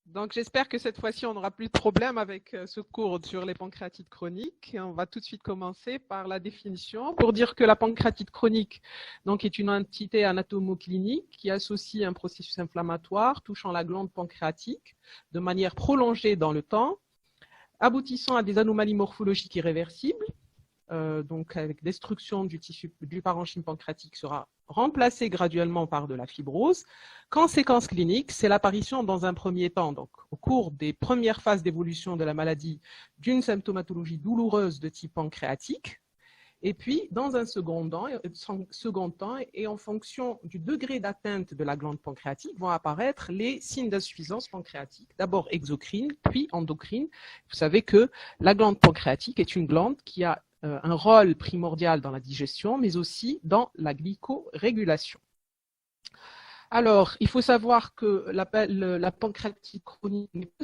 Donc, j'espère que cette fois-ci, on n'aura plus de problème avec ce cours sur les pancréatites chroniques. Et on va tout de suite commencer par la définition pour dire que la pancréatite chronique donc, est une entité anatomoclinique qui associe un processus inflammatoire touchant la glande pancréatique de manière prolongée dans le temps, aboutissant à des anomalies morphologiques irréversibles. Donc avec destruction du tissu du parenchyme pancréatique sera remplacé graduellement par de la fibrose. Conséquence clinique, c'est l'apparition dans un premier temps, donc au cours des premières phases d'évolution de la maladie, d'une symptomatologie douloureuse de type pancréatique. Et puis, dans un second temps, et en fonction du degré d'atteinte de la glande pancréatique, vont apparaître les signes d'insuffisance pancréatique, d'abord exocrine, puis endocrine. Vous savez que la glande pancréatique est une glande qui a un rôle primordial dans la digestion, mais aussi dans la glycorégulation. Alors, il faut savoir que la pancréatite chronique n'est pas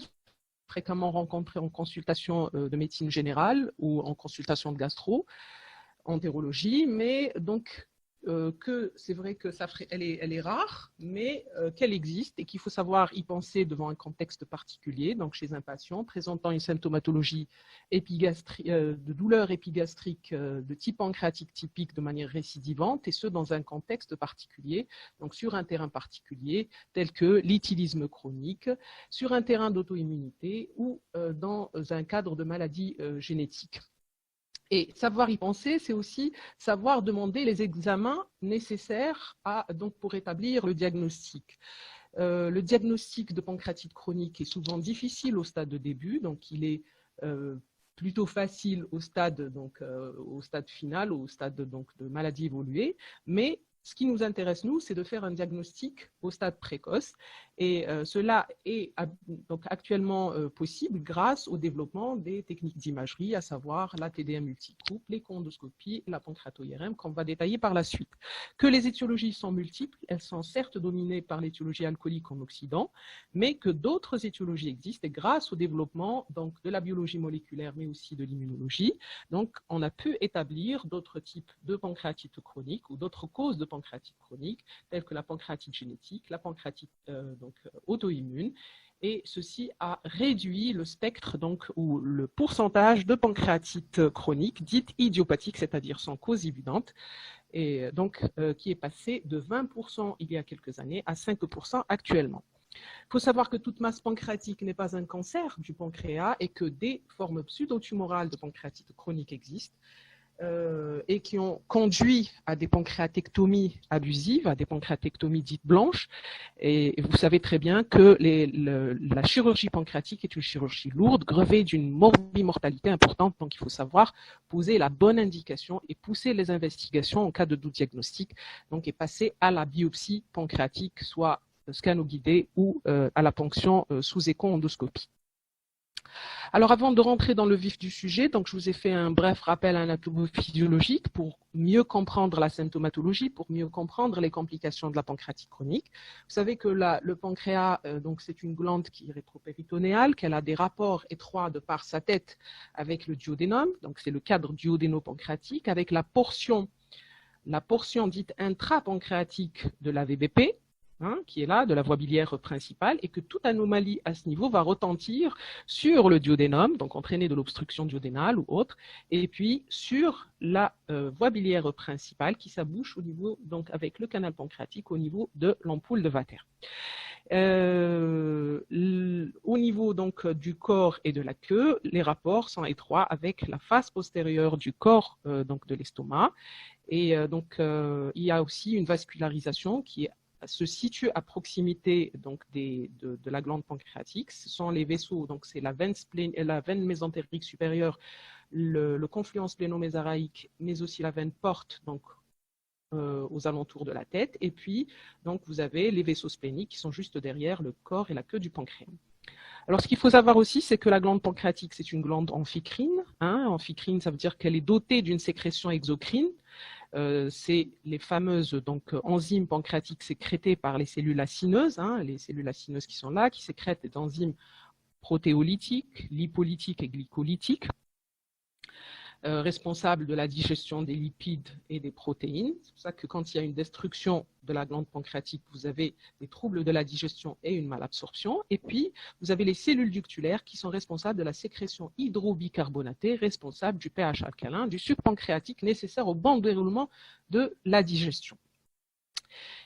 fréquemment rencontrée en consultation de médecine générale ou en consultation de gastro, entérologie, mais donc que c'est vrai que elle est rare, mais qu'elle existe et qu'il faut savoir y penser devant un contexte particulier, donc chez un patient présentant une symptomatologie de douleur épigastrique de type pancréatique typique de manière récidivante, et ce dans un contexte particulier, donc sur un terrain particulier tel que l'éthylisme chronique, sur un terrain d'auto-immunité ou dans un cadre de maladie génétique. Et savoir y penser, c'est aussi savoir demander les examens nécessaires pour établir le diagnostic. Le diagnostic de pancréatite chronique est souvent difficile au stade de début, donc il est plutôt facile au stade final, au stade de maladie évoluée, mais ce qui nous intéresse, nous, c'est de faire un diagnostic au stade précoce. Et cela est donc actuellement possible grâce au développement des techniques d'imagerie, à savoir la TDM multigroupe, l'échoendoscopie et la pancréato-IRM, qu'on va détailler par la suite. Que les étiologies sont multiples, elles sont certes dominées par l'étiologie alcoolique en Occident, mais que d'autres étiologies existent, et grâce au développement donc, de la biologie moléculaire, mais aussi de l'immunologie, donc on a pu établir d'autres types de pancréatite chronique ou d'autres causes de pancréatite chronique, telles que la pancréatite génétique, la pancréatite auto-immune, et ceci a réduit le spectre ou le pourcentage de pancréatite chronique dite idiopathique, c'est-à-dire sans cause évidente, et donc qui est passé de 20% il y a quelques années à 5% actuellement. Il faut savoir que toute masse pancréatique n'est pas un cancer du pancréas et que des formes pseudotumorales de pancréatite chronique existent. Et qui ont conduit à des pancréatectomies abusives, à des pancréatectomies dites blanches. Et vous savez très bien que la chirurgie pancréatique est une chirurgie lourde, grevée d'une morbimortalité importante. Donc, il faut savoir poser la bonne indication et pousser les investigations en cas de doute diagnostique, donc et passer à la biopsie pancréatique, soit scanoguidée ou à la ponction sous écho-endoscopie. Alors avant de rentrer dans le vif du sujet, donc je vous ai fait un bref rappel anatomophysiologique pour mieux comprendre la symptomatologie, pour mieux comprendre les complications de la pancréatite chronique. Vous savez que le pancréas, donc c'est une glande qui est rétropéritonéale, qu'elle a des rapports étroits de par sa tête avec le duodénum, donc c'est le cadre duodéno-pancréatique, avec la portion dite intrapancréatique de la VBP, qui est là, de la voie biliaire principale, et que toute anomalie à ce niveau va retentir sur le duodénum, donc entraîner de l'obstruction duodénale ou autre, et puis sur la voie biliaire principale qui s'abouche au niveau, donc avec le canal pancréatique au niveau de l'ampoule de Vater. Au niveau donc du corps et de la queue, les rapports sont étroits avec la face postérieure du corps donc de l'estomac, et donc il y a aussi une vascularisation qui se situe à proximité donc de la glande pancréatique. Ce sont les vaisseaux, donc c'est la veine mésentérique supérieure, le confluent splénomésaraïque, mais aussi la veine porte, donc aux alentours de la tête. Et puis, donc, vous avez les vaisseaux spléniques qui sont juste derrière le corps et la queue du pancréas. Alors, ce qu'il faut savoir aussi, c'est que la glande pancréatique, c'est une glande amphicrine. Amphicrine, ça veut dire qu'elle est dotée d'une sécrétion exocrine. C'est les fameuses enzymes pancréatiques sécrétées par les cellules lacineuses, les cellules lacineuses qui sont là, qui sécrètent des enzymes protéolytiques, lipolytiques et glycolytiques. responsable de la digestion des lipides et des protéines. C'est pour ça que quand il y a une destruction de la glande pancréatique, vous avez des troubles de la digestion et une malabsorption. Et puis, vous avez les cellules ductulaires qui sont responsables de la sécrétion hydrobicarbonatée, responsable du pH alcalin, du sucre pancréatique nécessaire au bon déroulement de la digestion.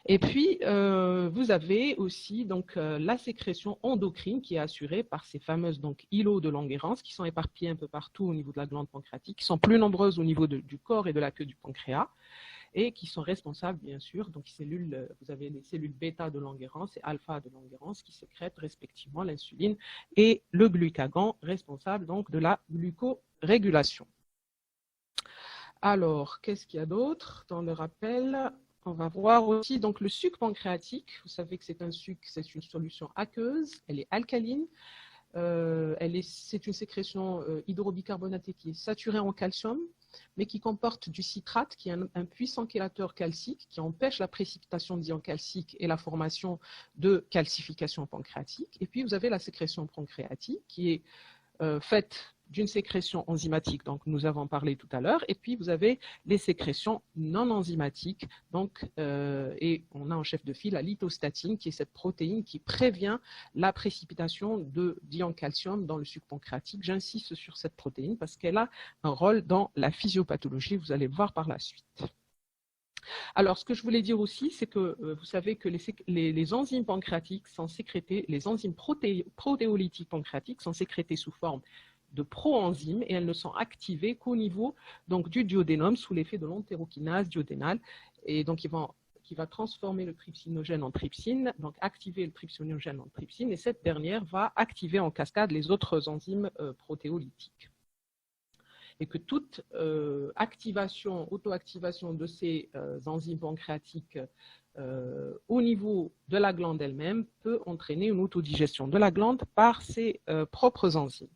Et puis, vous avez aussi donc, la sécrétion endocrine qui est assurée par ces fameuses îlots de Langerhans qui sont éparpillés un peu partout au niveau de la glande pancréatique, qui sont plus nombreuses au niveau du corps et de la queue du pancréas, et qui sont responsables, bien sûr, donc vous avez les cellules bêta de Langerhans et alpha de Langerhans qui sécrètent respectivement l'insuline et le glucagon, responsable donc de la glucorégulation. Alors, qu'est-ce qu'il y a d'autre dans le rappel? On va voir aussi donc le suc pancréatique. Vous savez que c'est un suc, c'est une solution aqueuse, elle est alcaline. C'est une sécrétion hydrobicarbonatée qui est saturée en calcium, mais qui comporte du citrate, qui est un puissant chélateur calcique, qui empêche la précipitation d'ions calciques et la formation de calcification pancréatique. Et puis vous avez la sécrétion pancréatique, qui est faite d'une sécrétion enzymatique, donc nous avons parlé tout à l'heure, et puis vous avez les sécrétions non enzymatiques, donc, et on a en chef de file la lithostatine, qui est cette protéine qui prévient la précipitation d'ions calcium dans le suc pancréatique. J'insiste sur cette protéine parce qu'elle a un rôle dans la physiopathologie, vous allez le voir par la suite. Alors, ce que je voulais dire aussi, c'est que vous savez que les enzymes pancréatiques sont sécrétées, les enzymes protéolytiques pancréatiques sont sécrétées sous forme de proenzymes et elles ne sont activées qu'au niveau donc, du duodénum sous l'effet de l'entérokinase duodénale. Et donc, qui va transformer le trypsinogène en trypsine, donc activer le trypsinogène en trypsine, et cette dernière va activer en cascade les autres enzymes protéolytiques. Et que toute auto-activation de ces enzymes pancréatiques au niveau de la glande elle-même peut entraîner une autodigestion de la glande par ses propres enzymes.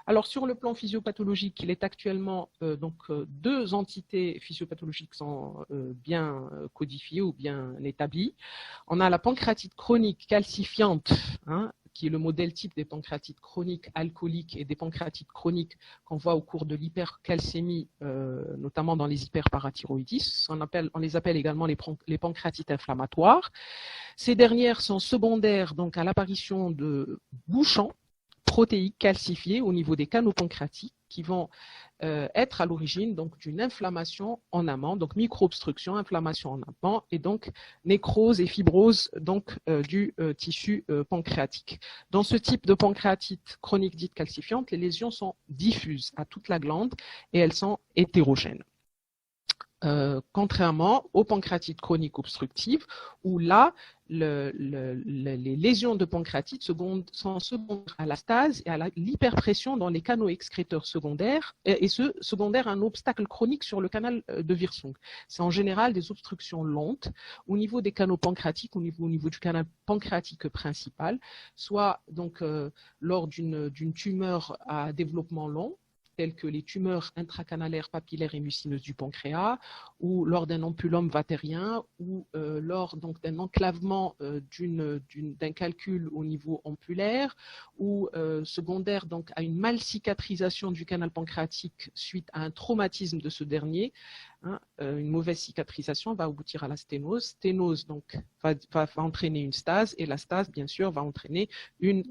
Alors sur le plan physiopathologique, il est actuellement deux entités physiopathologiques sont bien codifiées ou bien établies. On a la pancréatite chronique calcifiante, qui est le modèle type des pancréatites chroniques alcooliques et des pancréatites chroniques qu'on voit au cours de l'hypercalcémie, notamment dans les hyperparathyroïdisme. On les appelle également les pancréatites inflammatoires. Ces dernières sont secondaires donc, à l'apparition de bouchons protéiques calcifiés au niveau des canaux pancréatiques qui vont être à l'origine d'une inflammation en amont, donc micro-obstruction, inflammation en amont, et donc nécrose et fibrose du tissu pancréatique. Dans ce type de pancréatite chronique dite calcifiante, les lésions sont diffuses à toute la glande et elles sont hétérogènes. Contrairement aux pancréatites chroniques obstructives, où là, les lésions de pancréatite sont secondaires à la stase et à l'hyperpression dans les canaux excréteurs secondaires, et ce secondaire un obstacle chronique sur le canal de Wirsung. C'est en général des obstructions lentes au niveau des canaux pancréatiques, au niveau du canal pancréatique principal, soit donc lors d'une tumeur à développement long, telles que les tumeurs intracanalaires papillaires et mucineuses du pancréas, ou lors d'un ampulome vatérien, ou lors d'un enclavement d'un calcul au niveau ampulaire, ou secondaire donc, à une mal cicatrisation du canal pancréatique suite à un traumatisme de ce dernier. Une mauvaise cicatrisation va aboutir à la sténose. Sténose donc, va entraîner une stase, et la stase, bien sûr, va entraîner une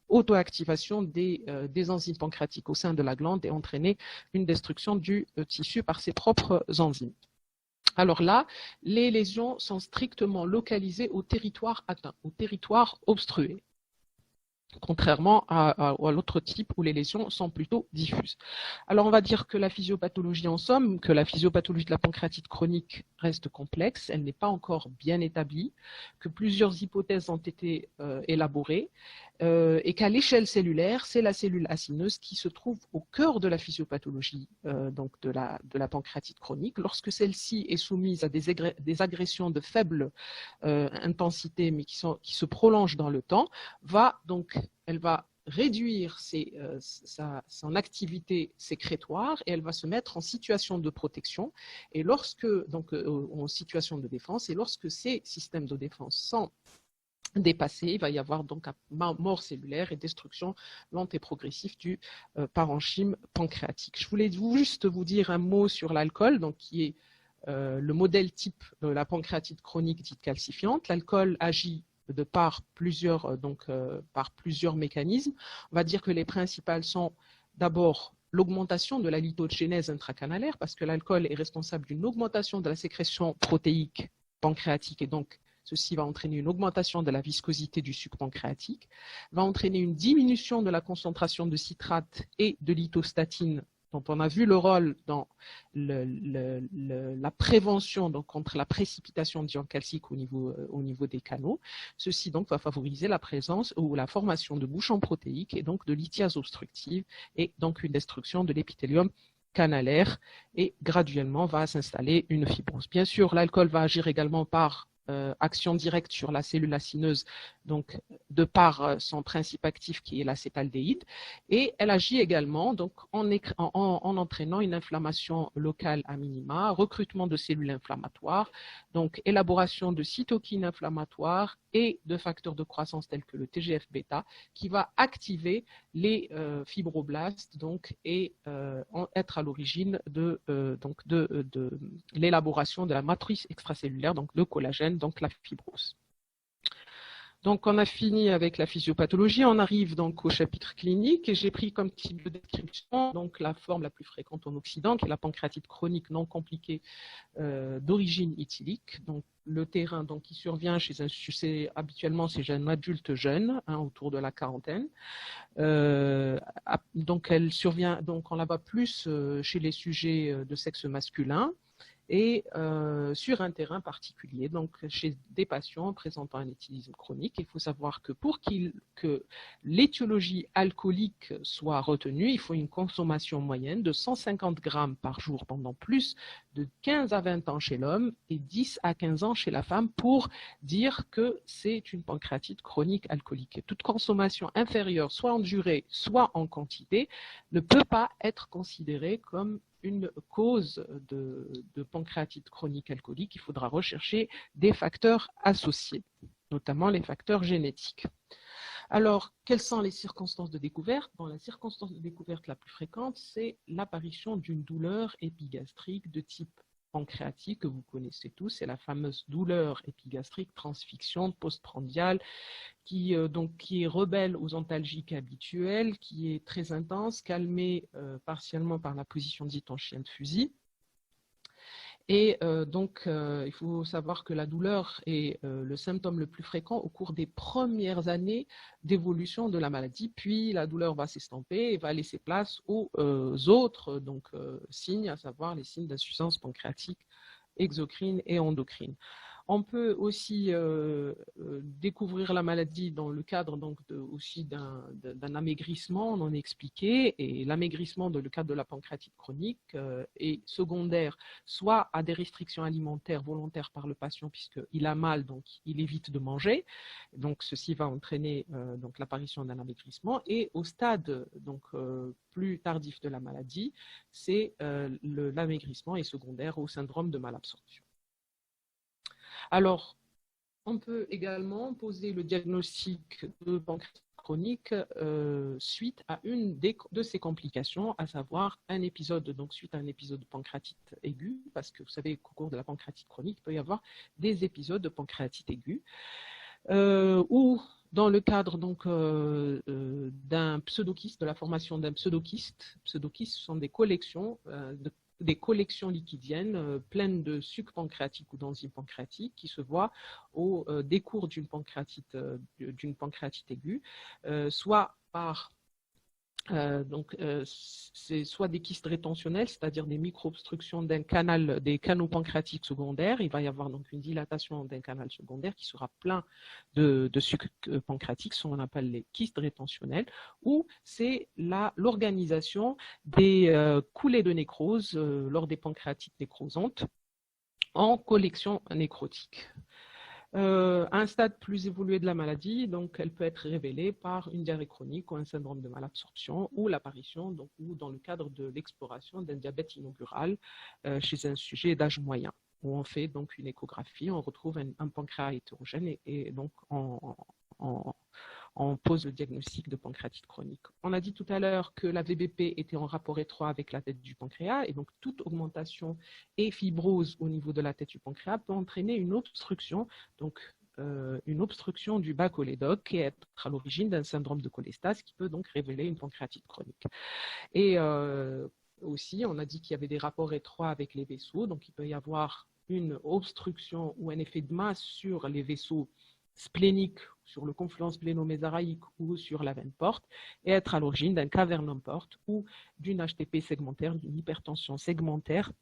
auto-activation des enzymes pancréatiques au sein de la glande et entraîner une destruction du tissu par ses propres enzymes. Alors là, les lésions sont strictement localisées au territoire atteint, au territoire obstrué, contrairement à l'autre type où les lésions sont plutôt diffuses. Alors on va dire que la physiopathologie en somme, que la physiopathologie de la pancréatite chronique reste complexe, elle n'est pas encore bien établie, que plusieurs hypothèses ont été élaborées, et qu'à l'échelle cellulaire, c'est la cellule acineuse qui se trouve au cœur de la physiopathologie donc de la pancréatite chronique. Lorsque celle-ci est soumise à des agressions de faible intensité, mais qui se prolongent dans le temps, elle va réduire son activité sécrétoire et elle va se mettre en situation de protection et en situation de défense. Et lorsque ces systèmes de défense sont dépassée, il va y avoir donc mort cellulaire et destruction lente et progressive du parenchyme pancréatique. Je voulais juste vous dire un mot sur l'alcool, donc qui est le modèle type de la pancréatite chronique dite calcifiante. L'alcool agit par plusieurs mécanismes. On va dire que les principales sont d'abord l'augmentation de la lipogénèse intracanalaire, parce que l'alcool est responsable d'une augmentation de la sécrétion protéique pancréatique, et donc ceci va entraîner une augmentation de la viscosité du suc pancréatique, va entraîner une diminution de la concentration de citrate et de lithostatine, dont on a vu le rôle dans la prévention donc, contre la précipitation d'ions calciques au niveau des canaux. Ceci donc va favoriser la présence ou la formation de bouchons protéiques et donc de lithiase obstructive et donc une destruction de l'épithélium canalaire, et graduellement va s'installer une fibrose. Bien sûr, l'alcool va agir également par action directe sur la cellule acineuse, donc de par son principe actif qui est l'acétaldéhyde, et elle agit également donc en entraînant une inflammation locale à minima, recrutement de cellules inflammatoires, donc élaboration de cytokines inflammatoires et de facteurs de croissance tels que le TGF-bêta, qui va activer les fibroblastes donc, et être à l'origine de l'élaboration de la matrice extracellulaire, donc le collagène, donc la fibrose. Donc, on a fini avec la physiopathologie. On arrive donc au chapitre clinique et j'ai pris comme type de description donc la forme la plus fréquente en Occident, qui est la pancréatite chronique non compliquée d'origine éthylique. Donc, le terrain donc, qui survient habituellement chez un adulte jeune, autour de la quarantaine. Donc, elle survient, donc on la voit plus chez les sujets de sexe masculin, et sur un terrain particulier, donc chez des patients présentant un éthylisme chronique. Il faut savoir que pour que l'étiologie alcoolique soit retenue, il faut une consommation moyenne de 150 grammes par jour pendant plus de 15 à 20 ans chez l'homme et 10 à 15 ans chez la femme pour dire que c'est une pancréatite chronique alcoolique. Et toute consommation inférieure, soit en durée, soit en quantité, ne peut pas être considérée comme une cause de pancréatite chronique alcoolique. Il faudra rechercher des facteurs associés, notamment les facteurs génétiques. Alors, quelles sont les circonstances de découverte? Bon, la circonstance de découverte la plus fréquente, c'est l'apparition d'une douleur épigastrique de type pancréatique que vous connaissez tous, c'est la fameuse douleur épigastrique, transfixion postprandiale, qui est rebelle aux antalgiques habituels, qui est très intense, calmée partiellement par la position dite en chien de fusil. Et il faut savoir que la douleur est le symptôme le plus fréquent au cours des premières années d'évolution de la maladie, puis la douleur va s'estomper et va laisser place aux autres signes, à savoir les signes d'insuffisance pancréatique, exocrine et endocrine. On peut aussi découvrir la maladie dans le cadre aussi d'un amaigrissement, on en a expliqué, et l'amaigrissement dans le cadre de la pancréatite chronique est secondaire soit à des restrictions alimentaires volontaires par le patient puisqu'il a mal, donc il évite de manger, donc ceci va entraîner l'apparition d'un amaigrissement, et au stade plus tardif de la maladie, l'amaigrissement est secondaire au syndrome de malabsorption. Alors, on peut également poser le diagnostic de pancréatite chronique suite à une de ces complications, à savoir un épisode, suite à un épisode de pancréatite aiguë, parce que vous savez qu'au cours de la pancréatite chronique, il peut y avoir des épisodes de pancréatite aiguë, ou dans le cadre d'un pseudokyste, de la formation d'un pseudokyste. Pseudokystes sont des collections liquidiennes pleines de suc pancréatique ou d'enzymes pancréatiques qui se voient au décours d'une pancréatite aiguë, soit par c'est soit des kystes rétentionnels, c'est-à-dire des micro-obstructions des canaux pancréatiques secondaires. Il va y avoir donc une dilatation d'un canal secondaire qui sera plein de suc pancréatique, ce qu'on appelle les kystes rétentionnels, ou c'est l'organisation des coulées de nécrose lors des pancréatites nécrosantes en collection nécrotique. À un stade plus évolué de la maladie, donc elle peut être révélée par une diarrhée chronique ou un syndrome de malabsorption ou l'apparition, ou dans le cadre de l'exploration d'un diabète inaugural chez un sujet d'âge moyen. où on fait donc une échographie, on retrouve un pancréas hétérogène et donc on pose le diagnostic de pancréatite chronique. On a dit tout à l'heure que la VBP était en rapport étroit avec la tête du pancréas et donc toute augmentation et fibrose au niveau de la tête du pancréas peut entraîner une obstruction, donc une obstruction du bas cholédoque qui est à l'origine d'un syndrome de cholestase qui peut donc révéler une pancréatite chronique. Et aussi, on a dit qu'il y avait des rapports étroits avec les vaisseaux, donc il peut y avoir une obstruction ou un effet de masse sur les vaisseaux spléniques, sur le confluent splénomésaraïque ou sur la veine porte, et être à l'origine d'un cavernum porte ou d'une HTP segmentaire, d'une hypertension segmentaire.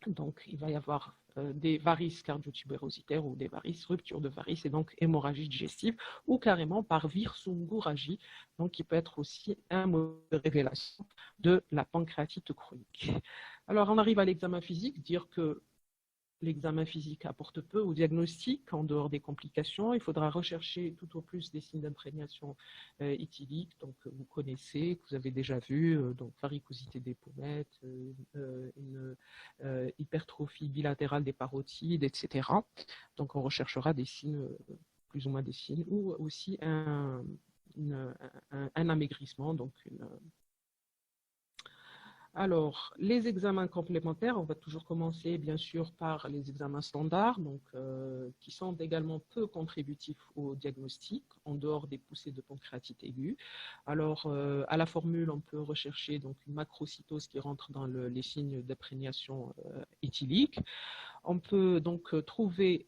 Donc, il va y avoir des varices cardiotubérositaires ou des varices, rupture de varices et donc hémorragie digestive ou carrément par virsumgourragie, donc qui peut être aussi un mode de révélation de la pancréatite chronique. Alors, on arrive à l'examen physique, dire que l'examen physique apporte peu au diagnostic en dehors des complications. Il faudra rechercher tout au plus des signes d'imprégnation éthylique, donc vous connaissez, que vous avez déjà vu, donc varicosité des pommettes, une hypertrophie bilatérale des parotides, etc. Donc on recherchera des signes, plus ou moins des signes, ou aussi un amaigrissement, donc Alors, les examens complémentaires, on va toujours commencer bien sûr par les examens standards, donc, qui sont également peu contributifs au diagnostic, en dehors des poussées de pancréatite aiguë. Alors, à la formule, on peut rechercher donc, une macrocytose qui rentre dans les signes d'imprégnation éthylique. On peut donc trouver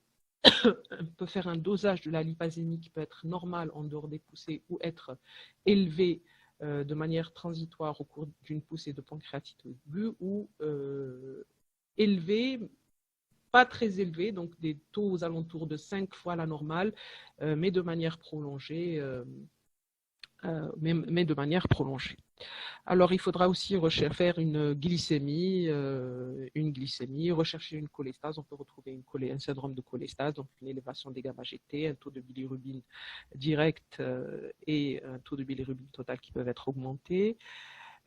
on peut faire un dosage de la lipasémie qui peut être normal en dehors des poussées ou être élevé de manière transitoire au cours d'une poussée de pancréatite aiguë ou élevé, pas très élevé, donc des taux aux alentours de 5 fois la normale, mais de manière prolongée. Mais de manière prolongée. Alors, il faudra aussi faire une glycémie, rechercher une cholestase. On peut retrouver un syndrome de cholestase, donc une élévation des gamma-GT, un taux de bilirubine direct et un taux de bilirubine total qui peuvent être augmentés.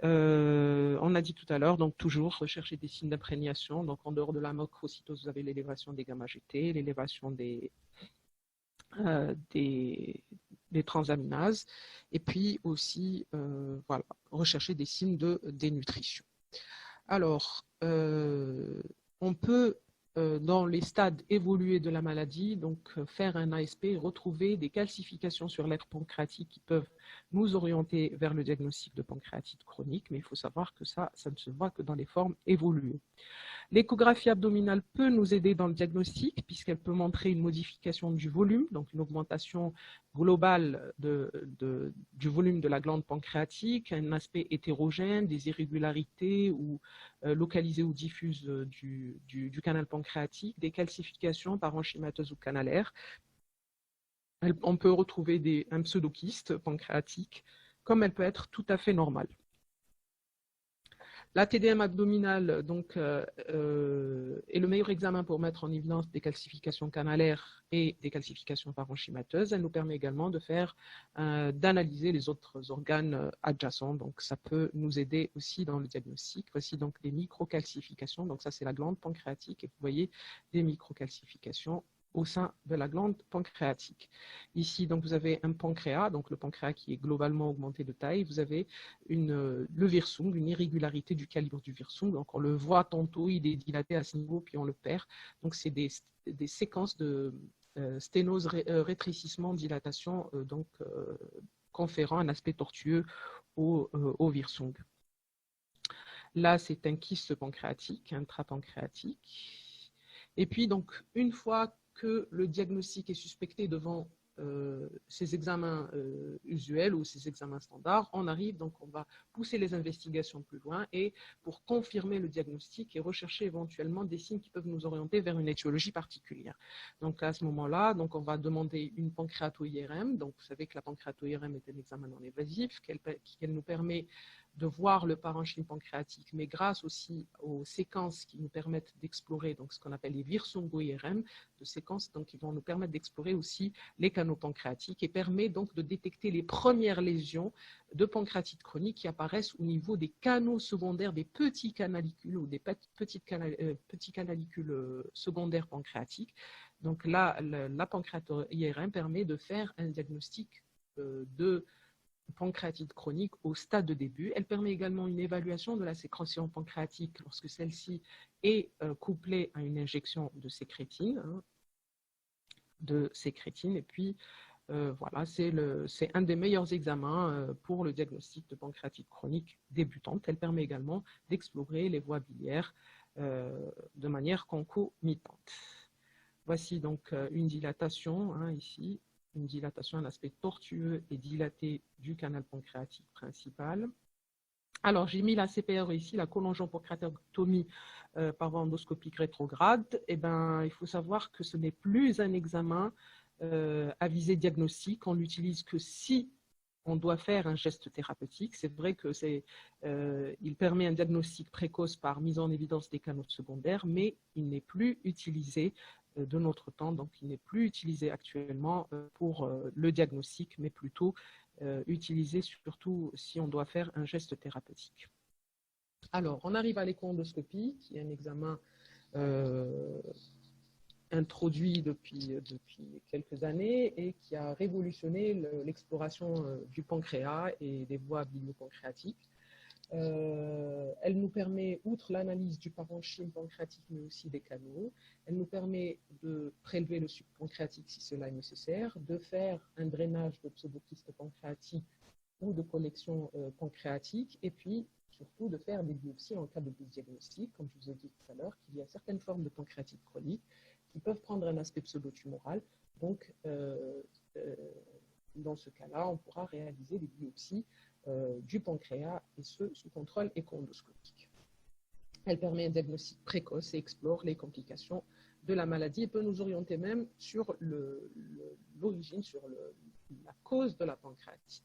On a dit tout à l'heure, donc toujours rechercher des signes d'imprégnation. Donc, en dehors de la macrocytose, vous avez l'élévation des gamma-GT, l'élévation des transaminases et puis aussi voilà, rechercher des signes de dénutrition. Alors, on peut, dans les stades évolués de la maladie, donc faire un ASP et retrouver des calcifications sur l'aire pancréatique qui peuvent nous orienter vers le diagnostic de pancréatite chronique, mais il faut savoir que ça ne se voit que dans les formes évoluées. L'échographie abdominale peut nous aider dans le diagnostic puisqu'elle peut montrer une modification du volume, donc une augmentation globale du volume de la glande pancréatique, un aspect hétérogène, des irrégularités ou localisées ou diffuses du canal pancréatique, des calcifications parenchymateuses ou canalaires. On peut retrouver un pseudokyste pancréatique, comme elle peut être tout à fait normale. La TDM abdominale donc, est le meilleur examen pour mettre en évidence des calcifications canalaires et des calcifications parenchymateuses. Elle nous permet également d'analyser les autres organes adjacents. Donc, ça peut nous aider aussi dans le diagnostic. Voici donc des microcalcifications. Donc, ça, c'est la glande pancréatique. Et vous voyez des microcalcifications au sein de la glande pancréatique. Ici, donc, vous avez un pancréas, donc le pancréas qui est globalement augmenté de taille. Vous avez le virsung, une irrégularité du calibre du virsung. Donc, on le voit tantôt, il est dilaté à ce niveau, puis on le perd. Donc, c'est des séquences de sténose, rétrécissement, dilatation, conférant un aspect tortueux au virsung. Là, c'est un kyste pancréatique, intrapancréatique. Et puis, donc, une fois que le diagnostic est suspecté devant ces examens usuels ou ces examens standards, on arrive, donc on va pousser les investigations plus loin et pour confirmer le diagnostic et rechercher éventuellement des signes qui peuvent nous orienter vers une étiologie particulière. Donc à ce moment-là, donc on va demander une pancréato-IRM. Donc vous savez que la pancréato-IRM est un examen non invasif, qu'elle nous permet de voir le parenchyme pancréatique, mais grâce aussi aux séquences qui nous permettent d'explorer donc ce qu'on appelle les Wirsung-OIRM, de séquences donc, qui vont nous permettre d'explorer aussi les canaux pancréatiques et permet donc de détecter les premières lésions de pancréatite chronique qui apparaissent au niveau des canaux secondaires, des petits canalicules ou des petits canalicules secondaires pancréatiques. Donc là, la pancréato-IRM permet de faire un diagnostic de pancréatite chronique au stade de début. Elle permet également une évaluation de la sécrétion pancréatique lorsque celle-ci est couplée à une injection de sécrétine. Et puis, voilà, c'est un des meilleurs examens pour le diagnostic de pancréatite chronique débutante. Elle permet également d'explorer les voies biliaires de manière concomitante. Voici donc une dilatation, ici, une dilatation, un aspect tortueux et dilaté du canal pancréatique principal. Alors, j'ai mis la CPR ici, la cholangiopancréatectomie par voie endoscopique rétrograde. Eh ben, il faut savoir que ce n'est plus un examen à visée diagnostique. On l'utilise que si on doit faire un geste thérapeutique. C'est vrai que il permet un diagnostic précoce par mise en évidence des canaux secondaires, mais il n'est plus utilisé de notre temps, donc il n'est plus utilisé actuellement pour le diagnostic, mais plutôt utilisé surtout si on doit faire un geste thérapeutique. Alors, on arrive à l'écho-endoscopie, qui est un examen introduit depuis quelques années et qui a révolutionné l'exploration du pancréas et des voies biliopancréatiques. Elle nous permet, outre l'analyse du parenchyme pancréatique, mais aussi des canaux, elle nous permet de prélever le suc pancréatique si cela est nécessaire, de faire un drainage de pseudokystes pancréatiques ou de collection pancréatique, et puis surtout de faire des biopsies en cas de dysdiagnostic, comme je vous ai dit tout à l'heure, qu'il y a certaines formes de pancréatite chronique qui peuvent prendre un aspect pseudotumoral. Donc, dans ce cas-là, on pourra réaliser des biopsies du pancréas, et ce, sous contrôle écho-endoscopique. Elle permet un diagnostic précoce et explore les complications de la maladie et peut nous orienter même sur l'origine, sur la cause de la pancréatite.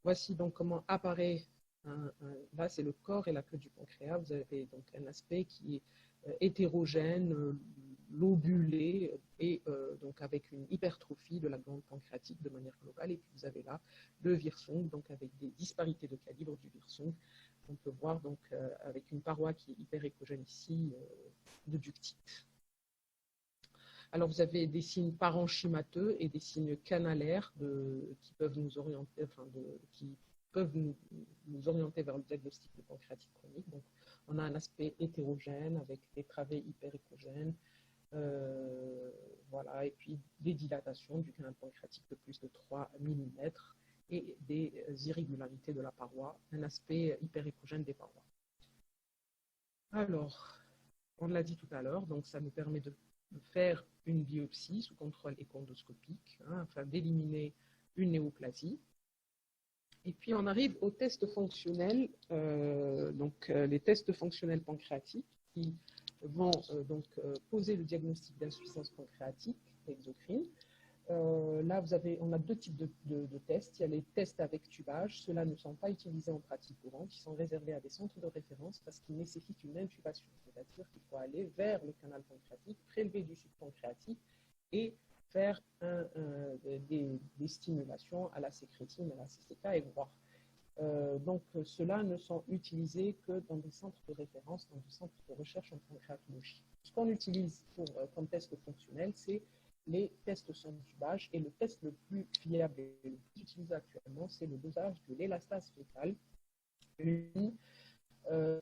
Voici donc comment apparaît, là c'est le corps et la queue du pancréas. Vous avez donc un aspect qui est hétérogène, lobulé et donc avec une hypertrophie de la glande pancréatique de manière globale. Et puis vous avez là le Wirsung, donc avec des disparités de calibre du Wirsung. On peut voir donc avec une paroi qui est hyperéchogène ici de ductite. Alors vous avez des signes parenchymateux et des signes canalaires qui peuvent nous orienter, vers le diagnostic de pancréatite chronique. Donc, on a un aspect hétérogène avec des travées hyperéchogènes, voilà, et puis des dilatations du canal pancréatique de plus de 3 mm et des irrégularités de la paroi, un aspect hyperéchogène des parois. Alors, on l'a dit tout à l'heure, donc ça nous permet de faire une biopsie sous contrôle écho-endoscopique afin d'éliminer une néoplasie. Et puis on arrive aux tests fonctionnels, les tests fonctionnels pancréatiques qui vont poser le diagnostic d'insuffisance pancréatique exocrine. Là, on a deux types de tests. Il y a les tests avec tubage. Ceux-là ne sont pas utilisés en pratique courante. Ils sont réservés à des centres de référence parce qu'ils nécessitent une intubation. C'est-à-dire qu'il faut aller vers le canal pancréatique, prélever du suc pancréatique et faire des stimulations à la sécrétine, à la CCK et voir. Donc, ceux-là ne sont utilisés que dans des centres de référence, dans des centres de recherche en pancréatologie. Ce qu'on utilise comme test fonctionnel, c'est les tests sans tubage, et le test le plus fiable et le plus utilisé actuellement, c'est le dosage de l'élastase fécale,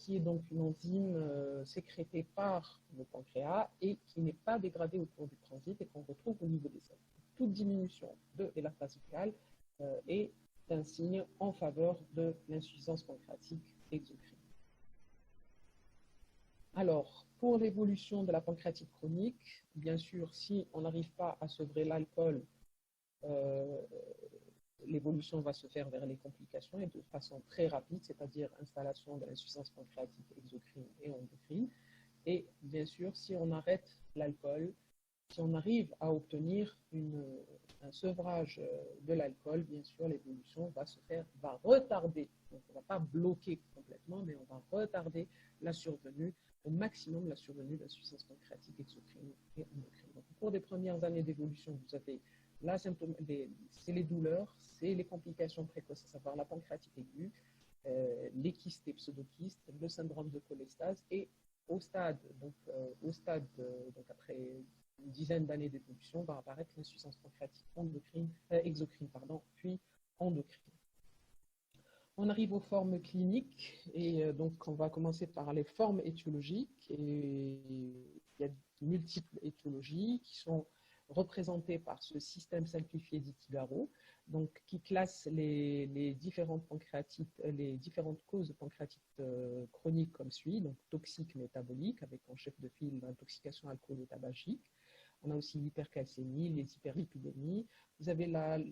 qui est donc une enzyme sécrétée par le pancréas et qui n'est pas dégradée au cours du transit et qu'on retrouve au niveau des selles. Toute diminution de l'élastase fécale est un signe en faveur de l'insuffisance pancréatique exocrine. Alors, pour l'évolution de la pancréatite chronique, bien sûr, si on n'arrive pas à sevrer l'alcool, l'évolution va se faire vers les complications et de façon très rapide, c'est-à-dire installation de l'insuffisance pancréatique exocrine et endocrine. Et bien sûr, si on arrête l'alcool, si on arrive à obtenir un sevrage de l'alcool, bien sûr, l'évolution va retarder. Donc, on ne va pas bloquer complètement, mais on va retarder la survenue, au maximum la survenue d'insuffisance pancréatique exocrine et endocrine. Donc, au cours des premières années d'évolution, vous avez c'est les douleurs, c'est les complications précoces, à savoir la pancréatite aiguë, les kystes et pseudokystes, le syndrome de cholestase, et au stade, donc après une dizaine d'années d'évolution, va apparaître l'insuffisance pancréatique exocrine, puis endocrine. On arrive aux formes cliniques, et donc on va commencer par les formes étiologiques. Et il y a multiples étiologies qui sont représentées par ce système simplifié d'Itigaro, donc qui classe les différentes causes de pancréatite chronique comme suit, donc toxique métabolique, avec en chef de file l'intoxication alcoolique et tabagique. On a aussi l'hypercalcémie, les hyperlipidémies. Vous avez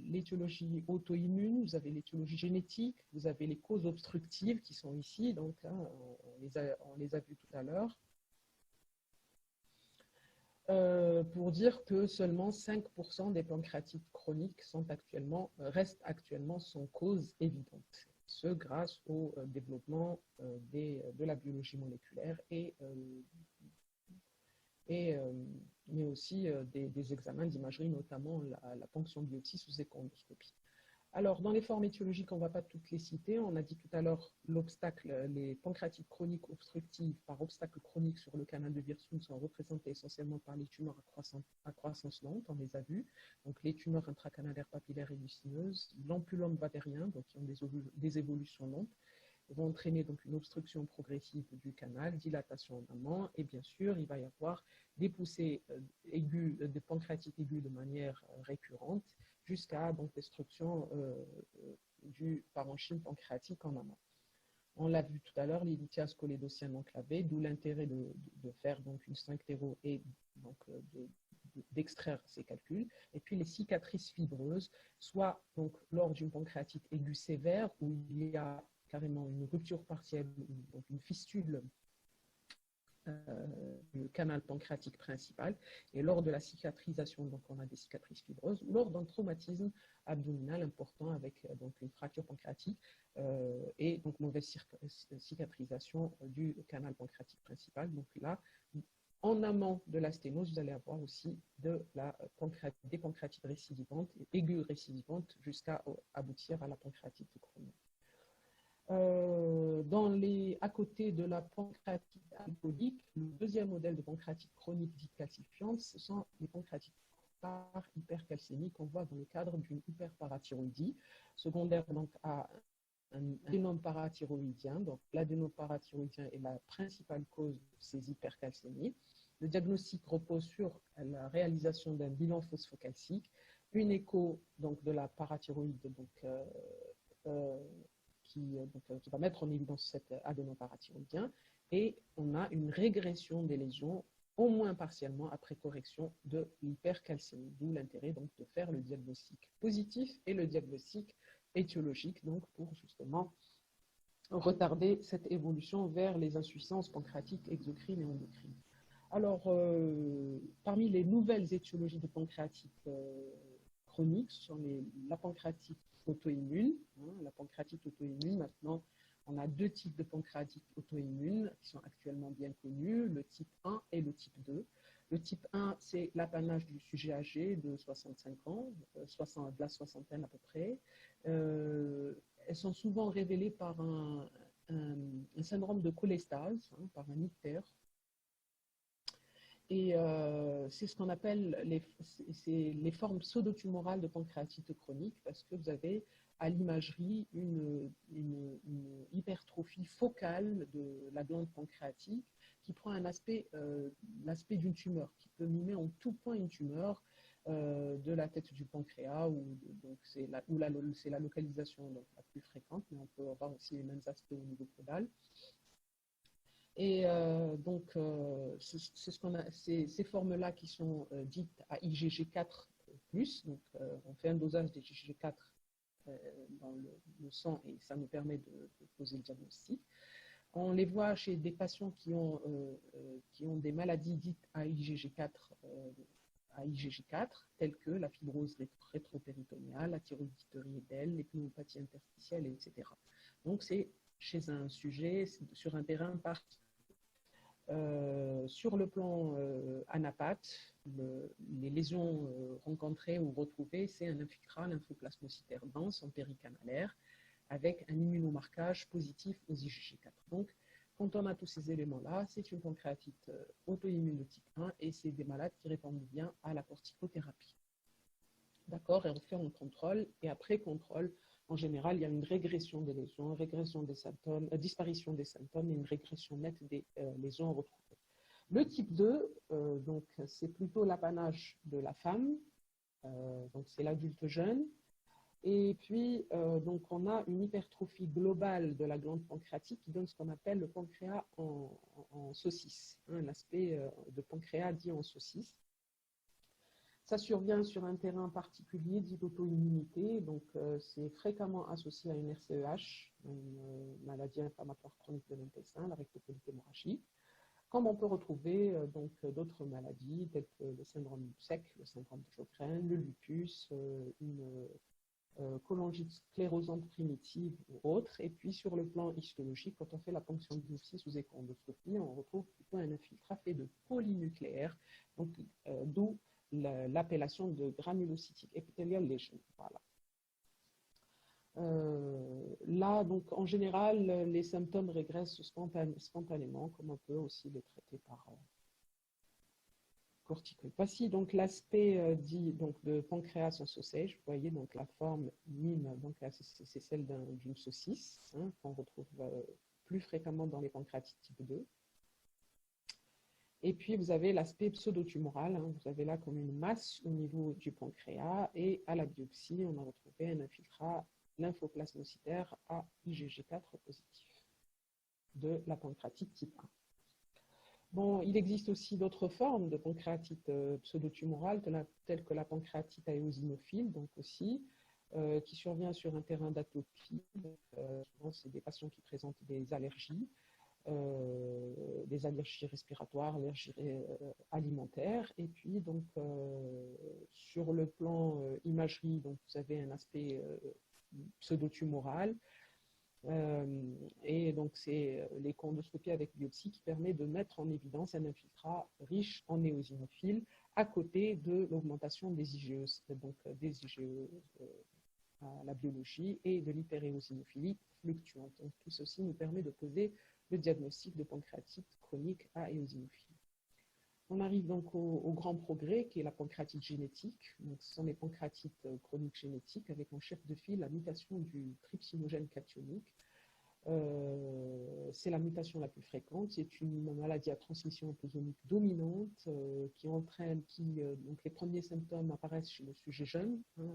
l'étiologie auto-immune, vous avez l'étiologie génétique, vous avez les causes obstructives qui sont ici, donc hein, on les a vues tout à l'heure. Pour dire que seulement 5% des pancréatites chroniques restent actuellement sans cause évidente. Ce grâce au développement de la biologie moléculaire mais aussi des examens d'imagerie, notamment la ponction biopsie sous échoendoscopie. Alors, dans les formes étiologiques, on ne va pas toutes les citer. On a dit tout à l'heure les pancréatites chroniques obstructives par obstacle chronique sur le canal de Wirsung sont représentées essentiellement par les tumeurs à croissance lente, on les a vues. Donc, les tumeurs intracanalaires papillaires et mucineuses, l'ampulome vatérien, donc qui ont des évolutions lentes, vont entraîner donc une obstruction progressive du canal, dilatation en amont, et bien sûr, il va y avoir des poussées aiguës, des pancréatites aiguës de manière récurrente, jusqu'à donc destruction du parenchyme pancréatique en amont. On l'a vu tout à l'heure, les lithiases cholédossiennes enclavées, d'où l'intérêt de faire donc une sphinctéro et donc d'extraire ces calculs. Et puis les cicatrices fibreuses, soit donc lors d'une pancréatite aiguë sévère où il y a carrément une rupture partielle, donc une fistule du canal pancréatique principal, et lors de la cicatrisation, donc on a des cicatrices fibreuses, ou lors d'un traumatisme abdominal important avec donc une fracture pancréatique et donc mauvaise cicatrisation du canal pancréatique principal. Donc là, en amont de la sténose, vous allez avoir aussi des pancréatites récidivantes, aiguës récidivantes, jusqu'à aboutir à la pancréatite chronique. À côté de la pancréatite alcoolique, le deuxième modèle de pancréatite chronique dite calcifiante, ce sont les pancréatites par hypercalcémie qu'on voit dans le cadre d'une hyperparathyroïdie, secondaire donc à un adénome parathyroïdien. Donc l'adénome parathyroïdien est la principale cause de ces hypercalcémies. Le diagnostic repose sur la réalisation d'un bilan phosphocalcique, une écho donc, de la parathyroïde qui va mettre en évidence cet adénoparathyroïdien, et on a une régression des lésions, au moins partiellement, après correction de l'hypercalcémie, d'où l'intérêt donc de faire le diagnostic positif et le diagnostic étiologique, donc pour justement retarder cette évolution vers les insuffisances pancréatiques exocrines et endocrines. Alors, parmi les nouvelles étiologies de pancréatite chronique, ce sont la pancréatite auto-immune. La pancréatite auto-immune, maintenant, on a deux types de pancréatite auto-immune qui sont actuellement bien connus, le type 1 et le type 2. Le type 1, c'est l'apanage du sujet âgé de 65 ans, de la soixantaine à peu près. Elles sont souvent révélées par un syndrome de cholestase, par un ictère. Et c'est ce qu'on appelle les formes pseudotumorales de pancréatite chronique, parce que vous avez à l'imagerie une hypertrophie focale de la glande pancréatique qui prend l'aspect d'une tumeur, qui peut mimer en tout point une tumeur de la tête du pancréas, donc c'est la localisation donc, la plus fréquente, mais on peut avoir aussi les mêmes aspects au niveau caudal. Et ces formes-là qui sont dites à IgG4+, donc on fait un dosage d'IgG4 dans le sang et ça nous permet de poser le diagnostic. On les voit chez des patients qui ont des maladies dites à IgG4 à IgG4, telles que la fibrose rétropéritonéale, la thyroïdite riédelle, les pneumopathie interstitielle, etc. Donc, c'est chez un sujet, sur un terrain particulier. Sur le plan anapath, les lésions rencontrées ou retrouvées, c'est un infiltrat lymphoplasmocytaire dense en péricanalaire avec un immunomarquage positif aux IgG4. Donc, quand on a tous ces éléments-là, c'est une pancréatite auto-immune de type 1 et c'est des malades qui répondent bien à la corticothérapie. D'accord, et on fait un contrôle et après contrôle, en général, il y a une régression des lésions, régression des symptômes, disparition des symptômes et une régression nette des lésions retrouvées. Le type 2, donc, c'est plutôt l'apanage de la femme, donc c'est l'adulte jeune. Et puis, donc, on a une hypertrophie globale de la glande pancréatique qui donne ce qu'on appelle le pancréas en saucisse, hein, l'aspect de pancréas dit en saucisse. Ça survient sur un terrain particulier dit d'auto-immunité, donc c'est fréquemment associé à une RCEH, une maladie inflammatoire chronique de l'intestin, la rectocolite hémorragique, comme on peut retrouver donc d'autres maladies telles que le syndrome du sec, le syndrome de Sjögren, le lupus, une cholangite sclérosante primitive ou autre. Et puis sur le plan histologique, quand on fait la ponction de biopsie sous écho-endoscopie, on retrouve plutôt un infiltrat fait de polynucléaires, donc d'où l'appellation de granulocytic epithelial lesion. Voilà. Là, donc, en général, les symptômes régressent spontanément, comme on peut aussi les traiter par corticoïdes. Voici donc l'aspect dit donc, de pancréas en sausage. Vous voyez donc la forme mime, donc c'est celle d'une saucisse, hein, qu'on retrouve plus fréquemment dans les pancréatites type 2. Et puis, vous avez l'aspect pseudotumoral. Hein, vous avez là comme une masse au niveau du pancréas. Et à la biopsie, on a retrouvé un infiltrat lymphoplasmocytaire à IgG4 positif de la pancréatite type 1. Bon, il existe aussi d'autres formes de pancréatite pseudotumorale, telles que la pancréatite éosinophile, donc aussi, qui survient sur un terrain d'atopie. Souvent, c'est des patients qui présentent des allergies respiratoires, allergies alimentaires. Et puis, donc, sur le plan imagerie, donc, vous avez un aspect pseudotumoral. Et donc, c'est l'écho-endoscopie avec biopsie qui permet de mettre en évidence un infiltrat riche en éosinophiles à côté de l'augmentation des IgE, donc des IgE à la biologie et de l'hyperéosinophilie fluctuante. Donc, tout ceci nous permet de poser le diagnostic de pancréatite chronique à éosinophilie. On arrive donc au grand progrès qui est la pancréatite génétique. Donc, ce sont les pancréatites chroniques génétiques avec en chef de file la mutation du trypsinogène cationique. C'est la mutation la plus fréquente. C'est une maladie à transmission autosomique dominante qui entraîne, donc les premiers symptômes apparaissent chez le sujet jeune, hein,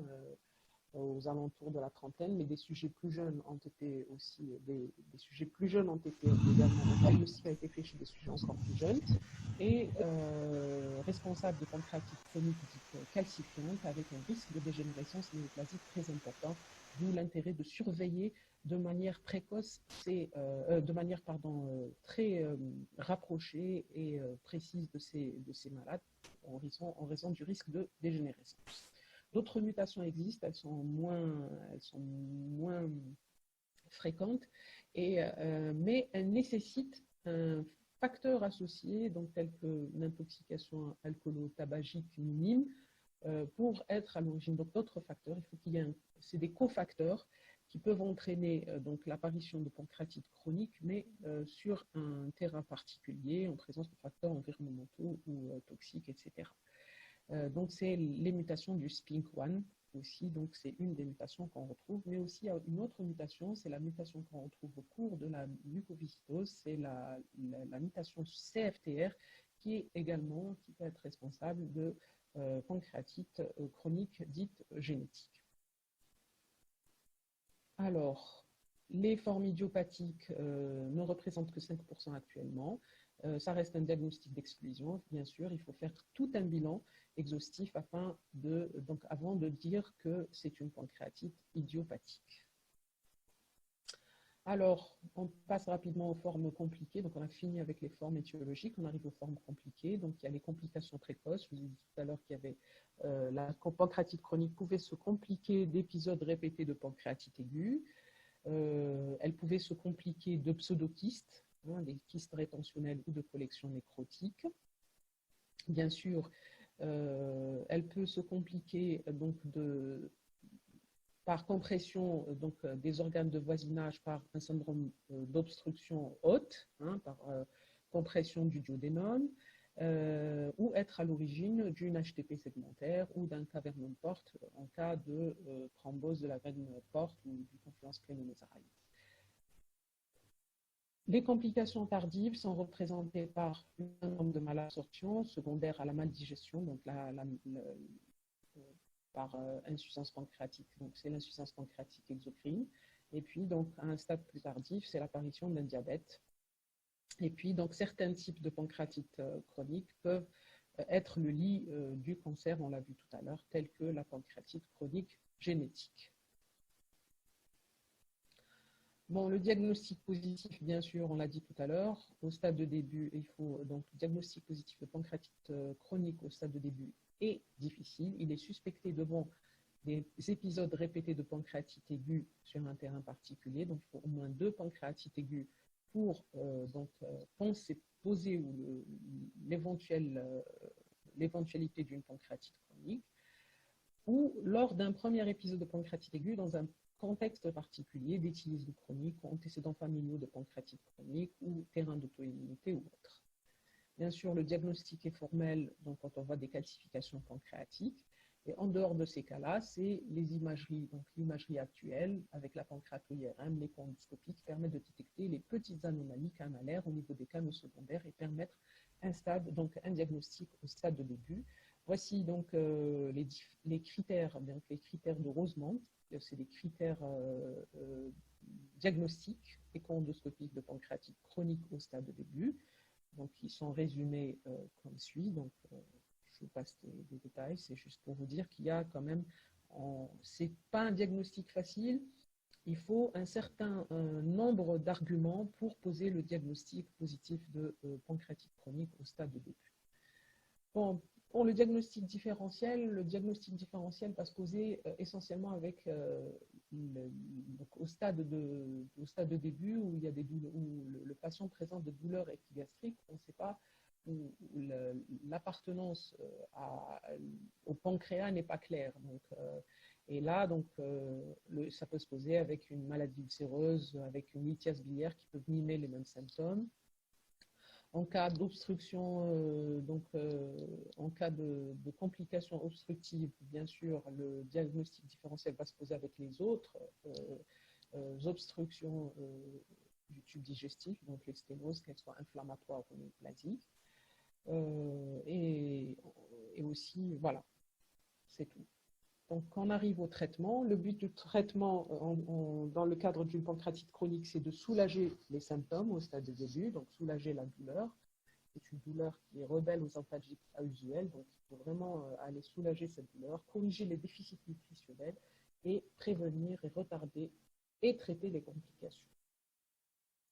aux alentours de la trentaine, mais des sujets plus jeunes ont été aussi, des sujets plus jeunes ont été également, le diagnostic a été fait chez des sujets encore plus jeunes, et responsable de pancréatite chronique dite calcifiante avec un risque de dégénérescence néoplasique très important, d'où l'intérêt de surveiller de manière précoce, de manière très rapprochée et précise de ces malades en raison du risque de dégénérescence. D'autres mutations existent, elles sont moins fréquentes, mais elles nécessitent un facteur associé, donc tel que l'intoxication alcoolo-tabagique minime, pour être à l'origine. Donc d'autres facteurs, il faut qu'il y ait c'est des cofacteurs qui peuvent entraîner donc l'apparition de pancréatite chronique, mais sur un terrain particulier, en présence de facteurs environnementaux ou toxiques, etc. Donc, c'est les mutations du SPINK1 aussi, donc c'est une des mutations qu'on retrouve, mais aussi il y a une autre mutation, c'est la mutation qu'on retrouve au cours de la mucoviscidose, c'est la mutation CFTR qui peut être responsable de pancréatite chronique dite génétique. Alors, les formes idiopathiques ne représentent que 5% actuellement. Ça reste un diagnostic d'exclusion, bien sûr, il faut faire tout un bilan exhaustif avant de dire que c'est une pancréatite idiopathique. Alors, on passe rapidement aux formes compliquées. Donc, on a fini avec les formes étiologiques. On arrive aux formes compliquées. Donc, il y a les complications précoces. Je vous ai dit tout à l'heure qu'il y avait la pancréatite chronique pouvait se compliquer d'épisodes répétés de pancréatite aiguë. Elle pouvait se compliquer de pseudokystes, hein, des kystes rétentionnels ou de collections nécrotiques. Bien sûr, elle peut se compliquer donc par compression des organes de voisinage par un syndrome d'obstruction haute, hein, par compression du duodénum, ou être à l'origine d'une HTP segmentaire ou d'un cavernon porte en cas de thrombose de la veine porte ou du confluence cléno-nasale. Les complications tardives sont représentées par un syndrome de malabsorption secondaire à la maldigestion, donc par insuffisance pancréatique. Donc, c'est l'insuffisance pancréatique exocrine. Et puis, donc, à un stade plus tardif, c'est l'apparition d'un diabète. Et puis, donc, certains types de pancréatite chronique peuvent être le lit du cancer, on l'a vu tout à l'heure, tels que la pancréatite chronique génétique. Bon, le diagnostic positif, bien sûr, on l'a dit tout à l'heure, au stade de début, il faut donc le diagnostic positif de pancréatite chronique au stade de début est difficile. Il est suspecté devant des épisodes répétés de pancréatite aiguë sur un terrain particulier. Donc, il faut au moins 2 pancréatites aiguës pour poser l'éventualité d'une pancréatite chronique, ou lors d'un premier épisode de pancréatite aiguë dans un contexte particulier d'éthylisme chronique, antécédents familiaux de pancréatite chronique ou terrain d'auto-immunité ou autre. Bien sûr, le diagnostic est formel donc quand on voit des calcifications pancréatiques. Et en dehors de ces cas-là, c'est les imageries, donc l'imagerie actuelle avec la pancréato-IRM, l'échoendoscopie qui permet de détecter les petites anomalies canalaires au niveau des canaux secondaires et permettre un diagnostic au stade de début. Voici donc les critères de Rosemont. C'est des critères diagnostiques échoendoscopiques de pancréatite chronique au stade de début. Donc, ils sont résumés comme suit. Donc, je vous passe des détails. C'est juste pour vous dire qu'il y a quand même, c'est pas un diagnostic facile. Il faut un certain nombre d'arguments pour poser le diagnostic positif de pancréatite chronique au stade de début. Bon, pour le diagnostic différentiel va se poser essentiellement avec au stade de début où il y a où le patient présente des douleurs épigastriques. On ne sait pas où l'appartenance au pancréas n'est pas claire. Donc, et là, donc, ça peut se poser avec une maladie ulcéreuse, avec une lithiase biliaire qui peut mimer les mêmes symptômes. En cas d'obstruction, en cas de complications obstructives, bien sûr, le diagnostic différentiel va se poser avec les autres obstructions du tube digestif, donc les sténoses, qu'elles soient inflammatoires ou néoplasiques. Et aussi, voilà, c'est tout. Donc, quand on arrive au traitement, le but du traitement dans le cadre d'une pancréatite chronique, c'est de soulager les symptômes au stade de début, donc soulager la douleur. C'est une douleur qui est rebelle aux antalgiques usuels, donc il faut vraiment aller soulager cette douleur, corriger les déficits nutritionnels et prévenir et retarder et traiter les complications.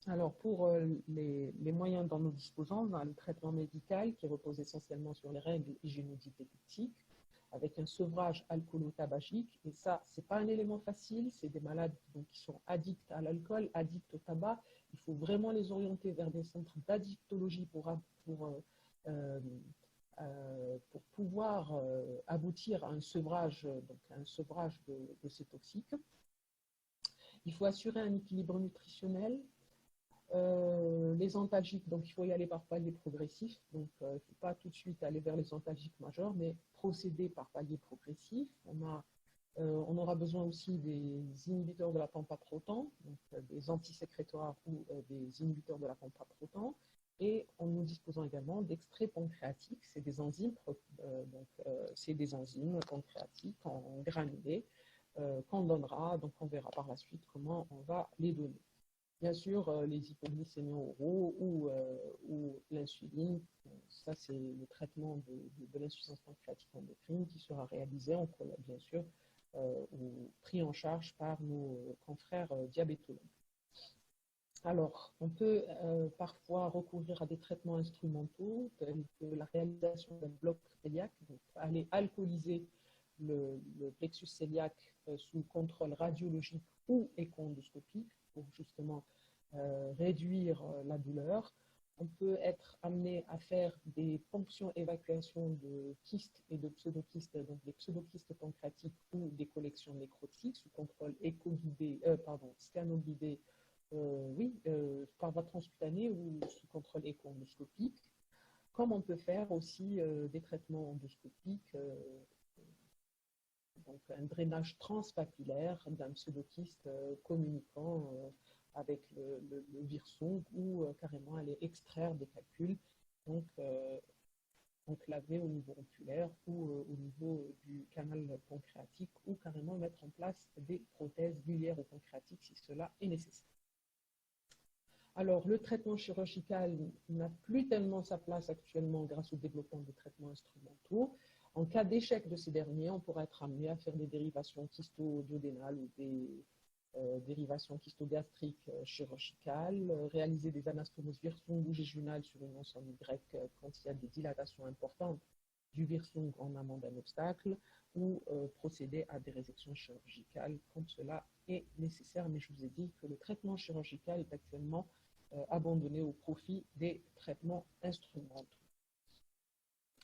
Alors, pour les moyens dont nous disposons, on a le traitement médical qui repose essentiellement sur les règles hygiéno-diététiques, avec un sevrage alcoolo-tabagique. Et ça, ce n'est pas un élément facile. C'est des malades donc, qui sont addicts à l'alcool, addicts au tabac. Il faut vraiment les orienter vers des centres d'addictologie pour pouvoir aboutir à un sevrage, de ces toxiques. Il faut assurer un équilibre nutritionnel. Les antalgiques, donc il faut y aller par paliers progressifs. Donc il ne faut pas tout de suite aller vers les antalgiques majeurs, mais procéder par paliers progressifs. On aura besoin aussi des inhibiteurs de la pompe à protons, donc des antisécrétoires ou des inhibiteurs de la pompe à protons. Et nous disposons également d'extraits pancréatiques. C'est des enzymes, pancréatiques en granulés qu'on donnera. Donc on verra par la suite comment on va les donner. Bien sûr, les hypoglycémiens oraux ou l'insuline, ça c'est le traitement de l'insuffisance pancréatique endocrine qui sera réalisé, bien sûr, ou pris en charge par nos confrères diabétologues. Alors, on peut parfois recourir à des traitements instrumentaux, tels que la réalisation d'un bloc cœliaque, donc aller alcooliser le plexus cœliaque sous contrôle radiologique ou échoendoscopique pour justement réduire la douleur. On peut être amené à faire des ponctions-évacuations de kystes et de pseudokystes, donc des pseudokystes pancréatiques ou des collections nécrotiques sous contrôle scannoguidé, par voie transcutanée ou sous contrôle écho-endoscopique. Comme on peut faire aussi des traitements endoscopiques, donc un drainage transpapillaire d'un pseudokyste communiquant avec le virsong ou carrément aller extraire des calculs, donc enclavés au niveau oculaire ou au niveau du canal pancréatique, ou carrément mettre en place des prothèses biliaires ou pancréatiques si cela est nécessaire. Alors, le traitement chirurgical n'a plus tellement sa place actuellement grâce au développement des traitements instrumentaux. En cas d'échec de ces derniers, on pourra être amené à faire des dérivations kysto-duodénales ou des dérivations kystogastriques chirurgicales, réaliser des anastomoses virsong ou jéjunales sur une once en Y quand il y a des dilatations importantes du virsong en amont d'un obstacle, ou procéder à des résections chirurgicales quand cela est nécessaire. Mais je vous ai dit que le traitement chirurgical est actuellement abandonné au profit des traitements instrumentaux.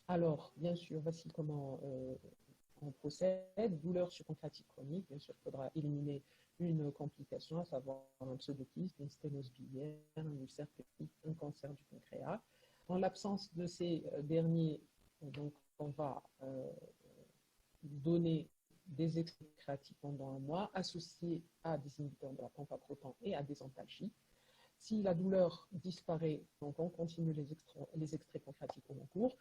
Alors, bien sûr, voici comment on procède. Douleur subpancréatique chronique, bien sûr, il faudra éliminer une complication, à savoir un pseudokyste, une sténose biliaire, un ulcère peptique, un cancer du pancréas. En l'absence de ces derniers, donc, on va donner des extraits pancréatiques pendant un mois, associés à des inhibiteurs de la pompe à proton et à des antalgiques. Si la douleur disparaît, donc on continue les extraits pancréatiques au long cours.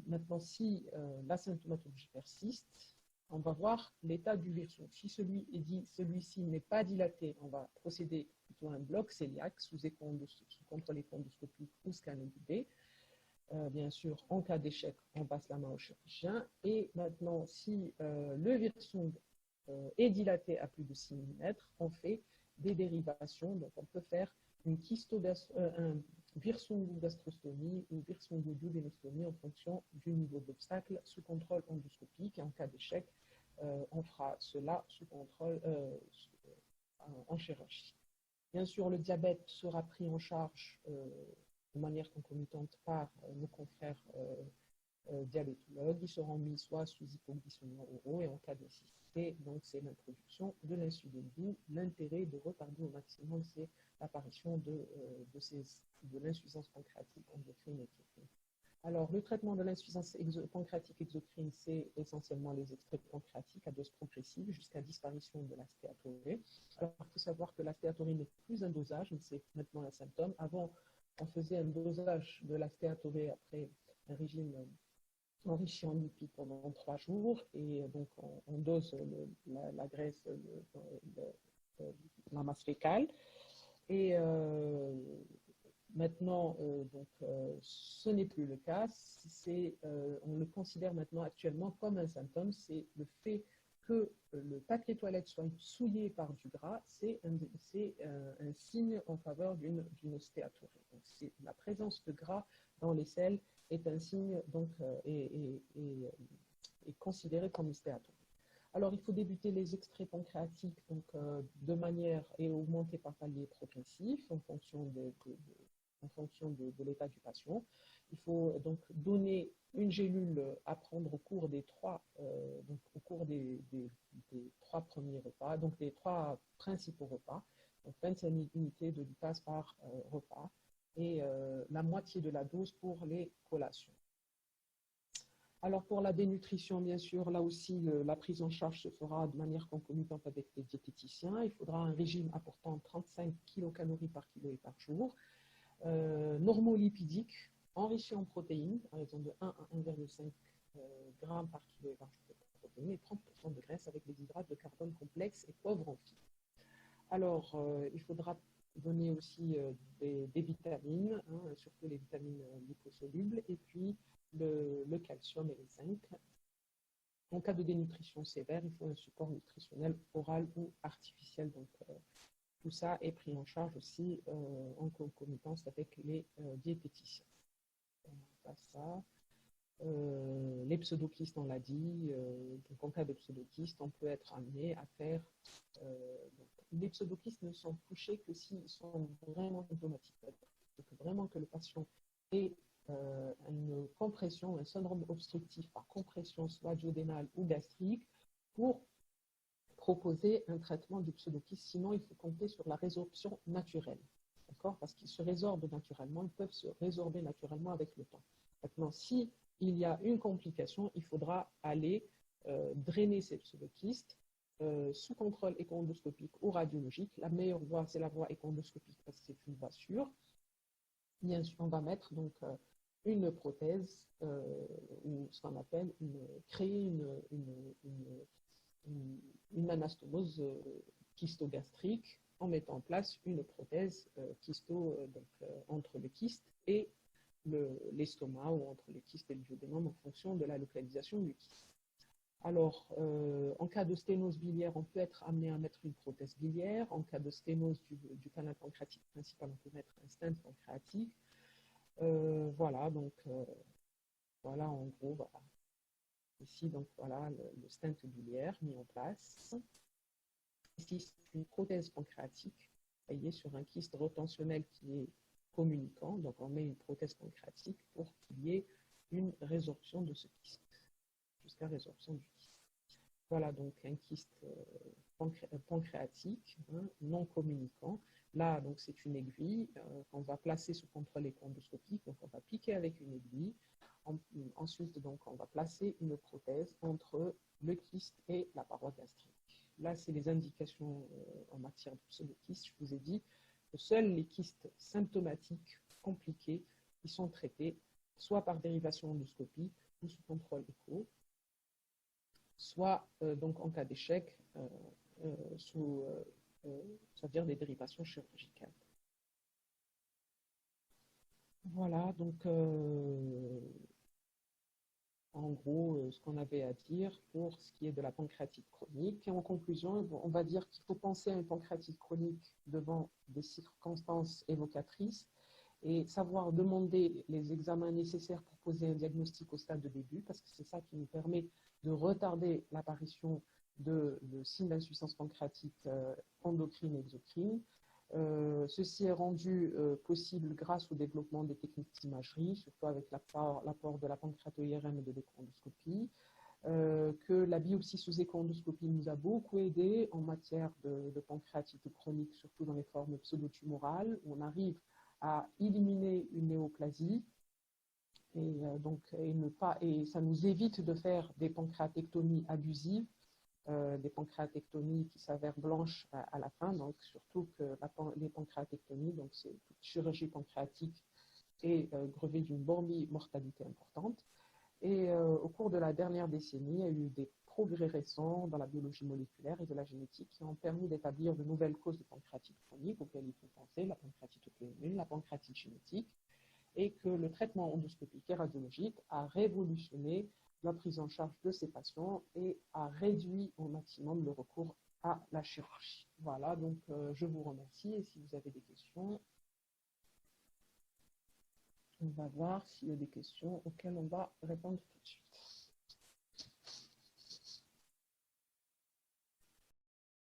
Maintenant, si la symptomatologie persiste, on va voir l'état du virsong. Si celui-ci n'est pas dilaté, on va procéder plutôt à un bloc cœliaque sous contrôle échoendoscopique ou scannoguidé. Bien sûr, en cas d'échec, on passe la main au chirurgien. Et maintenant, si le virsong est dilaté à plus de 6 mm, on fait des dérivations. Donc, on peut faire un virsongogastrostomie ou virsongoduodénostomie en fonction du niveau d'obstacle sous contrôle endoscopique. Et en cas d'échec, on fera cela sous contrôle en chirurgie. Bien sûr, le diabète sera pris en charge de manière concomitante par nos confrères diabétologues. Ils seront mis soit sous hypoglycémie oraux et en cas de nécessité, donc c'est l'introduction de l'insuline. D'où l'intérêt de retarder au maximum l'apparition de l'insuffisance pancréatique endocrine exocrine. Alors, le traitement de l'insuffisance pancréatique exocrine, c'est essentiellement les extraits pancréatiques à dose progressive jusqu'à disparition de la stéatorée. Alors, il faut savoir que la stéatorée n'est plus un dosage, mais c'est maintenant un symptôme. Avant, on faisait un dosage de la stéatorée après un régime enrichi en lipides pendant 3 jours, et donc on dose la graisse, la masse fécale. Et maintenant, ce n'est plus le cas. On le considère maintenant actuellement comme un symptôme. C'est le fait que le papier toilette soit souillé par du gras, c'est un signe en faveur d'une stéatorée. Donc, la présence de gras dans les selles est un signe, donc, est considéré comme une stéatorée. Alors, il faut débuter les extraits pancréatiques donc, de manière et augmenter par palier progressif en fonction de l'état du patient. Il faut donc donner une gélule à prendre au cours des 3 premiers repas, donc des 3 principaux repas, donc 25 unités de lipase par repas, et la moitié de la dose pour les collations. Alors pour la dénutrition, bien sûr, là aussi, la prise en charge se fera de manière concomitante avec les diététiciens. Il faudra un régime apportant 35 kilocalories par kilo et par jour, normolipidique, enrichi en protéines, à raison de 1 à 1,5 grammes par kilo et par jour de protéines, et 30% de graisse avec des hydrates de carbone complexes et pauvres en fibres. Alors, il faudra donner aussi des vitamines, surtout les vitamines liposolubles, et puis le calcium et le zinc. En cas de dénutrition sévère, il faut un support nutritionnel oral ou artificiel, donc tout ça est pris en charge aussi en concomitance avec les diététiciens. Pas ça. Les pseudokystes, on l'a dit, donc en cas de pseudokyste, on peut être amené à faire. Donc, les pseudokystes ne sont touchés que s'ils sont vraiment symptomatiques. C'est vraiment que le patient ait une compression, un syndrome obstructif par compression, soit duodénale ou gastrique, pour proposer un traitement du pseudokyste. Sinon, il faut compter sur la résorption naturelle. D'accord? Parce qu'ils se résorbent naturellement, ils peuvent se résorber naturellement avec le temps. Maintenant, si il y a une complication, il faudra aller drainer ces pseudokystes sous contrôle échoendoscopique ou radiologique. La meilleure voie, c'est la voie échoendoscopique parce que c'est une voie sûre. Bien sûr, on va mettre donc une prothèse ou ce qu'on appelle créer une anastomose kystogastrique en mettant en place une prothèse entre le kyste et l'estomac ou entre le kyste et le duodénum en fonction de la localisation du kyste. Alors, en cas de sténose biliaire, on peut être amené à mettre une prothèse biliaire. En cas de sténose du canal pancréatique principal, on peut mettre un stent pancréatique. Voilà, donc voilà en gros, voilà. Ici, donc voilà le stent biliaire mis en place. Ici, c'est une prothèse pancréatique, vous voyez, sur un kyste retentionnel qui est communicant. Donc, on met une prothèse pancréatique pour qu'il y ait une résorption de ce kyste, jusqu'à résorption du kyste. Voilà, donc un kyste pancréatique, hein, non communicant. Là, donc c'est une aiguille qu'on va placer sous contrôle échoendoscopique. Donc, on va piquer avec une aiguille. Ensuite, donc, on va placer une prothèse entre le kyste et la paroi gastrique. Là, c'est les indications en matière de pseudokyste. Je vous ai dit que seuls les kystes symptomatiques compliqués qui sont traités, soit par dérivation endoscopique ou sous contrôle écho, soit donc en cas d'échec, c'est-à-dire des dérivations chirurgicales. Voilà, donc en gros ce qu'on avait à dire pour ce qui est de la pancréatite chronique. Et en conclusion, on va dire qu'il faut penser à une pancréatite chronique devant des circonstances évocatrices et savoir demander les examens nécessaires pour poser un diagnostic au stade de début, parce que c'est ça qui nous permet de retarder l'apparition de signes d'insuffisance pancréatique endocrine et exocrine. Ceci est rendu possible grâce au développement des techniques d'imagerie, surtout avec l'apport de la pancréato-IRM et de l'échoendoscopie, que la biopsie sous échoendoscopie nous a beaucoup aidé en matière de pancréatite chronique, surtout dans les formes pseudotumorales, où on arrive à éliminer une néoplasie et ça nous évite de faire des pancréatectomies abusives, des pancréatectomies qui s'avèrent blanches à la fin, donc surtout que les pancréatectomies, donc c'est toute chirurgie pancréatique est grevée d'une mortalité importante. Et au cours de la dernière décennie, il y a eu des progrès récents dans la biologie moléculaire et de la génétique qui ont permis d'établir de nouvelles causes de pancréatite chronique auxquelles il faut penser, la pancréatite auto-immune, la pancréatite génétique, et que le traitement endoscopique et radiologique a révolutionné la prise en charge de ces patients et a réduit au maximum le recours à la chirurgie. Voilà, donc je vous remercie et si vous avez des questions, on va voir s'il y a des questions auxquelles on va répondre tout de suite.